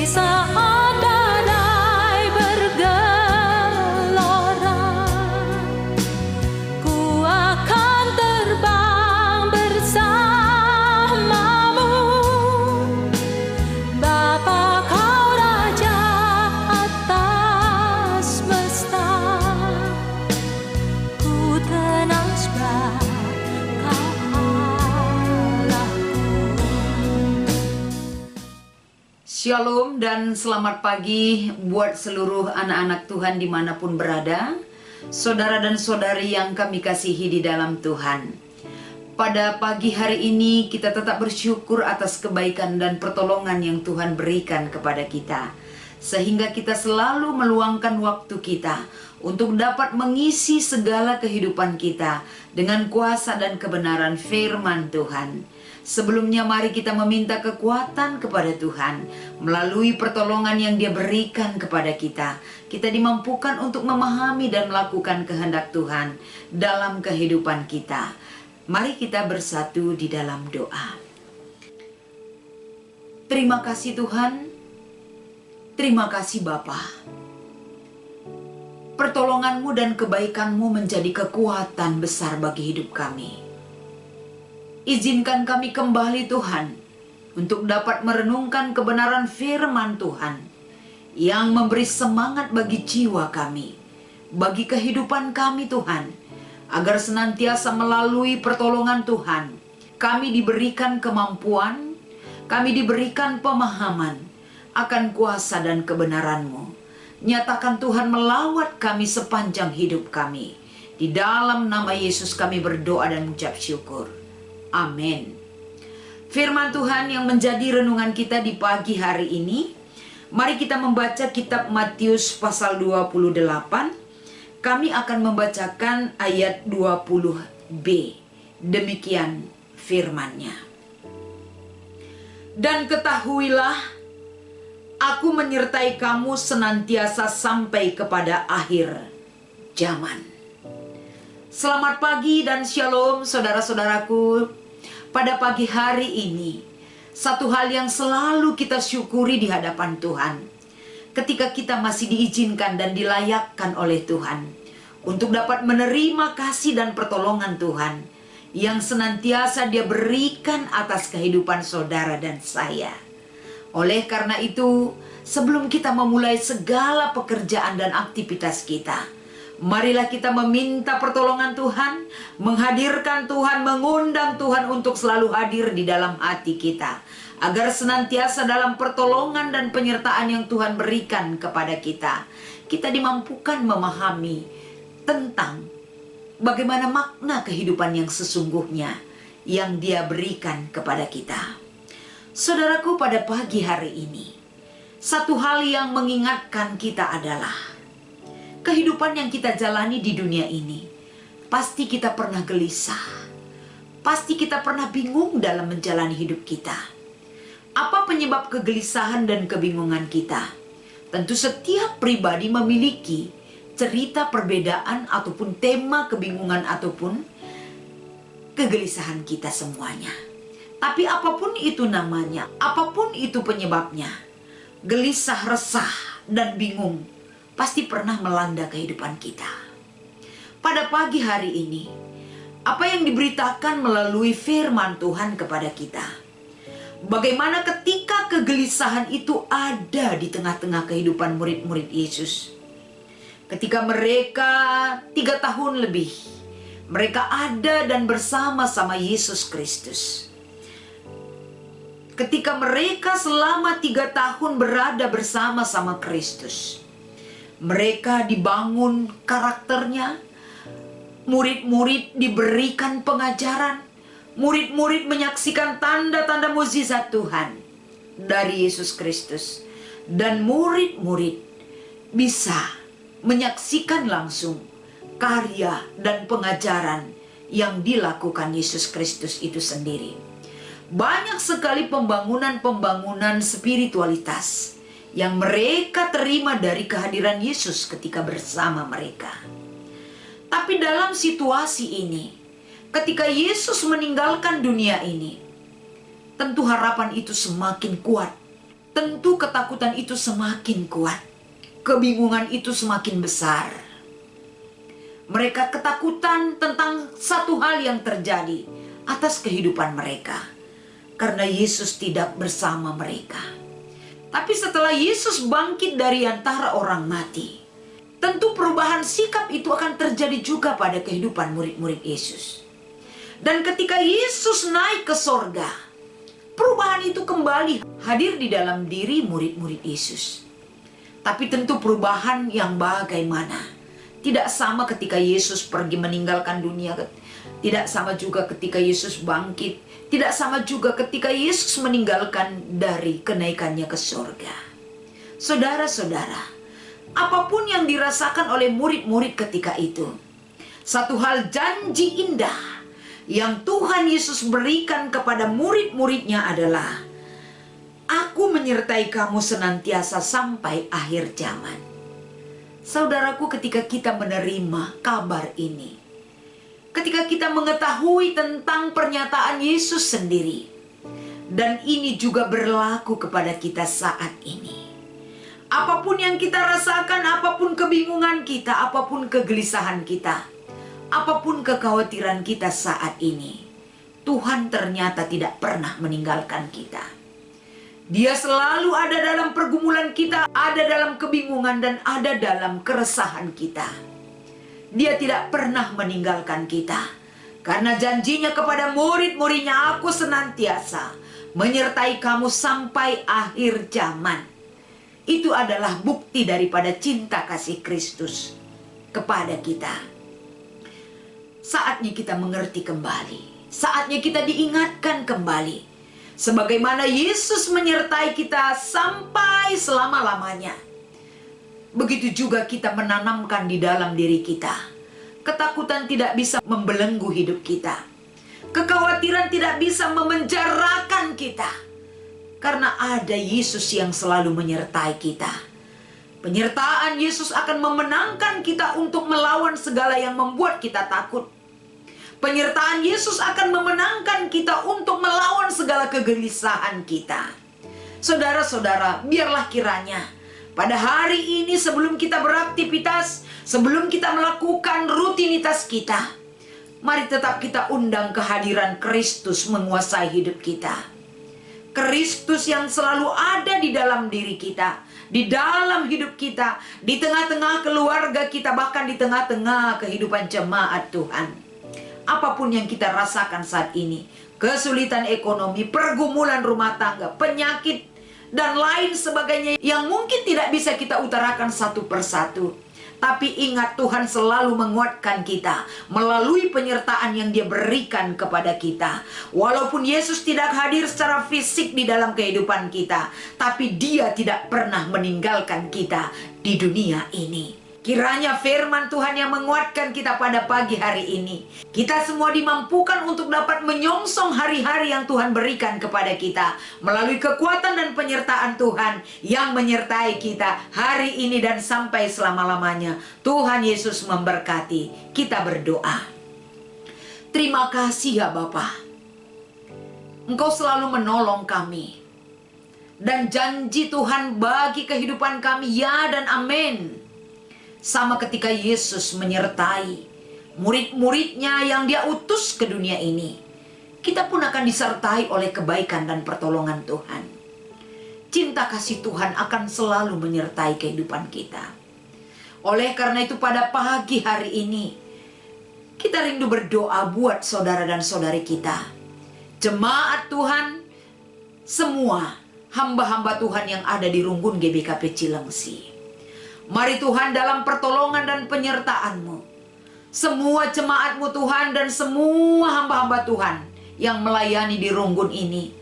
saat badai bergelora, ku akan terbang bersamamu. Bapa, kau Raja atas semesta, ku tenang sebab kau Allahku. Shalom dan selamat pagi buat seluruh anak-anak Tuhan dimanapun berada, saudara dan saudari yang kami kasihi di dalam Tuhan. Pada pagi hari ini kita tetap bersyukur atas kebaikan dan pertolongan yang Tuhan berikan kepada kita, sehingga kita selalu meluangkan waktu kita untuk dapat mengisi segala kehidupan kita dengan kuasa dan kebenaran firman Tuhan. Sebelumnya mari kita meminta kekuatan kepada Tuhan melalui pertolongan yang Dia berikan kepada kita. Kita dimampukan untuk memahami dan melakukan kehendak Tuhan dalam kehidupan kita. Mari kita bersatu di dalam doa. Terima kasih Tuhan. Terima kasih Bapa. Pertolongan-Mu dan kebaikan-Mu menjadi kekuatan besar bagi hidup kami. Izinkan kami kembali Tuhan untuk dapat merenungkan kebenaran firman Tuhan yang memberi semangat bagi jiwa kami, bagi kehidupan kami Tuhan, agar senantiasa melalui pertolongan Tuhan kami diberikan kemampuan, kami diberikan pemahaman akan kuasa dan kebenaran-Mu. Nyatakan Tuhan melawat kami sepanjang hidup kami. Di dalam nama Yesus kami berdoa dan mengucap syukur. Amin. Firman Tuhan yang menjadi renungan kita di pagi hari ini, mari kita membaca kitab Matius pasal 28. Kami akan membacakan ayat 20b. Demikian firman-Nya. Dan ketahuilah, aku menyertai kamu senantiasa sampai kepada akhir zaman. Selamat pagi dan shalom saudara-saudaraku. Pada pagi hari ini, satu hal yang selalu kita syukuri di hadapan Tuhan, ketika kita masih diizinkan dan dilayakkan oleh Tuhan untuk dapat menerima kasih dan pertolongan Tuhan yang senantiasa Dia berikan atas kehidupan saudara dan saya. Oleh karena itu, sebelum kita memulai segala pekerjaan dan aktivitas kita, marilah kita meminta pertolongan Tuhan, menghadirkan Tuhan, mengundang Tuhan untuk selalu hadir di dalam hati kita, agar senantiasa dalam pertolongan dan penyertaan yang Tuhan berikan kepada kita, kita dimampukan memahami tentang bagaimana makna kehidupan yang sesungguhnya yang Dia berikan kepada kita. Saudaraku, pada pagi hari ini, satu hal yang mengingatkan kita adalah kehidupan yang kita jalani di dunia ini, pasti kita pernah gelisah. Pasti kita pernah bingung dalam menjalani hidup kita. Apa penyebab kegelisahan dan kebingungan kita? Tentu setiap pribadi memiliki cerita perbedaan ataupun tema kebingungan ataupun kegelisahan kita semuanya. Tapi apapun itu namanya, apapun itu penyebabnya, gelisah, resah, dan bingung pasti pernah melanda kehidupan kita. Pada pagi hari ini, apa yang diberitakan melalui firman Tuhan kepada kita, bagaimana ketika kegelisahan itu ada di tengah-tengah kehidupan murid-murid Yesus. Ketika mereka 3 tahun lebih, mereka ada dan bersama-sama Yesus Kristus. Ketika mereka selama 3 tahun berada bersama-sama Kristus, mereka dibangun karakternya, murid-murid diberikan pengajaran, murid-murid menyaksikan tanda-tanda mukjizat Tuhan dari Yesus Kristus, dan murid-murid bisa menyaksikan langsung karya dan pengajaran yang dilakukan Yesus Kristus itu sendiri. Banyak sekali pembangunan spiritualitas yang mereka terima dari kehadiran Yesus ketika bersama mereka. Tapi dalam situasi ini, ketika Yesus meninggalkan dunia ini, tentu harapan itu semakin kuat tentu ketakutan itu semakin kuat. Kebingungan itu semakin besar. Mereka ketakutan tentang satu hal yang terjadi atas kehidupan mereka, karena Yesus tidak bersama mereka. Tapi setelah Yesus bangkit dari antara orang mati, tentu perubahan sikap itu akan terjadi juga pada kehidupan murid-murid Yesus. Dan ketika Yesus naik ke sorga, perubahan itu kembali hadir di dalam diri murid-murid Yesus. Tapi tentu perubahan yang bagaimana? Tidak sama ketika Yesus pergi meninggalkan dunia. Tidak sama juga ketika Yesus bangkit. Tidak sama juga ketika Yesus meninggalkan dari kenaikannya ke sorga. Saudara-saudara, apapun yang dirasakan oleh murid-murid ketika itu, satu hal janji indah yang Tuhan Yesus berikan kepada murid-muridnya adalah, "Aku menyertai kamu senantiasa sampai akhir zaman." Saudaraku, ketika kita menerima kabar ini, ketika kita mengetahui tentang pernyataan Yesus sendiri, dan ini juga berlaku kepada kita saat ini. Apapun yang kita rasakan, apapun kebingungan kita, apapun kegelisahan kita, apapun kekhawatiran kita saat ini, Tuhan ternyata tidak pernah meninggalkan kita. Dia selalu ada dalam pergumulan kita, ada dalam kebingungan, dan ada dalam keresahan kita. Dia tidak pernah meninggalkan kita, karena janjinya kepada murid-muridnya, "Aku senantiasa menyertai kamu sampai akhir zaman." Itu adalah bukti daripada cinta kasih Kristus kepada kita. Saatnya kita mengerti kembali, saatnya kita diingatkan kembali, sebagaimana Yesus menyertai kita sampai selama-lamanya. Begitu juga kita menanamkan di dalam diri kita, ketakutan tidak bisa membelenggu hidup kita. Kekhawatiran tidak bisa memenjarakan kita, karena ada Yesus yang selalu menyertai kita. Penyertaan Yesus akan memenangkan kita untuk melawan segala yang membuat kita takut. Penyertaan Yesus akan memenangkan kita untuk melawan segala kegelisahan kita. Saudara-saudara, biarlah kiranya pada hari ini sebelum kita beraktivitas, sebelum kita melakukan rutinitas kita, mari tetap kita undang kehadiran Kristus menguasai hidup kita. Kristus yang selalu ada di dalam diri kita, di dalam hidup kita, di tengah-tengah keluarga kita, bahkan di tengah-tengah kehidupan jemaat Tuhan. Apapun yang kita rasakan saat ini, kesulitan ekonomi, pergumulan rumah tangga, penyakit, dan lain sebagainya yang mungkin tidak bisa kita utarakan satu persatu. Tapi ingat, Tuhan selalu menguatkan kita melalui penyertaan yang Dia berikan kepada kita. Walaupun Yesus tidak hadir secara fisik di dalam kehidupan kita, tapi Dia tidak pernah meninggalkan kita di dunia ini. Kiranya firman Tuhan yang menguatkan kita pada pagi hari ini. Kita semua dimampukan untuk dapat menyongsong hari-hari yang Tuhan berikan kepada kita melalui kekuatan dan penyertaan Tuhan yang menyertai kita hari ini dan sampai selama-lamanya. Tuhan Yesus memberkati. Kita berdoa. Terima kasih ya Bapa. Engkau selalu menolong kami. Dan janji Tuhan bagi kehidupan kami ya dan amin. Sama ketika Yesus menyertai murid-muridnya yang Dia utus ke dunia ini, kita pun akan disertai oleh kebaikan dan pertolongan Tuhan. Cinta kasih Tuhan akan selalu menyertai kehidupan kita. Oleh karena itu pada pagi hari ini, kita rindu berdoa buat saudara dan saudari kita, jemaat Tuhan, semua hamba-hamba Tuhan yang ada di Runggun GBKP Cilengsi. Mari Tuhan dalam pertolongan dan penyertaan-Mu, semua jemaat-Mu Tuhan dan semua hamba-hamba Tuhan yang melayani di Runggun ini,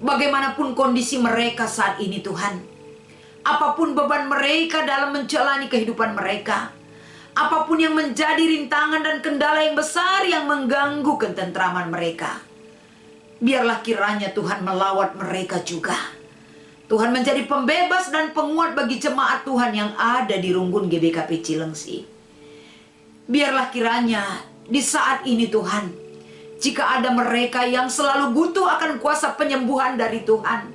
bagaimanapun kondisi mereka saat ini Tuhan, apapun beban mereka dalam menjalani kehidupan mereka, apapun yang menjadi rintangan dan kendala yang besar yang mengganggu ketentraman mereka, biarlah kiranya Tuhan melawat mereka juga. Tuhan menjadi pembebas dan penguat bagi jemaat Tuhan yang ada di Runggun GBKP Cilengsi. Biarlah kiranya di saat ini Tuhan, jika ada mereka yang selalu butuh akan kuasa penyembuhan dari Tuhan,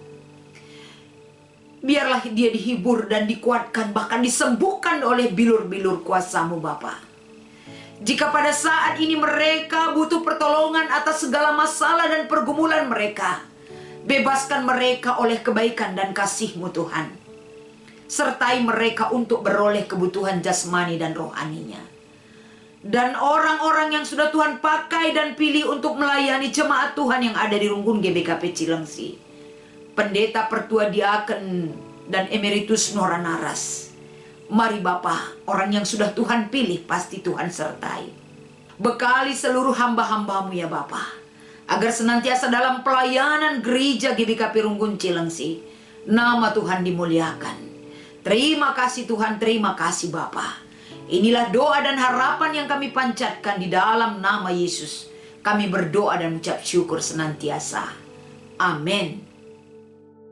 Biarlah dia dihibur dan dikuatkan, bahkan disembuhkan oleh bilur-bilur kuasa-Mu Bapa. Jika pada saat ini mereka butuh pertolongan atas segala masalah dan pergumulan mereka, bebaskan mereka oleh kebaikan dan kasih-Mu Tuhan. Sertai mereka untuk beroleh kebutuhan jasmani dan rohaninya. Dan orang-orang yang sudah Tuhan pakai dan pilih untuk melayani jemaat Tuhan yang ada di Rungkun GBKP Cilengsi, Pendeta Pertua Diaken dan Emeritus Nora Naras. Mari Bapa, orang yang sudah Tuhan pilih pasti Tuhan sertai. Bekali seluruh hamba-hamba-Mu ya Bapa, agar senantiasa dalam pelayanan gereja GBKP Rungkun Cilengsi, nama Tuhan dimuliakan. Terima kasih Tuhan, terima kasih Bapa. Inilah doa dan harapan yang kami panjatkan di dalam nama Yesus. Kami berdoa dan mengucap syukur senantiasa. Amin.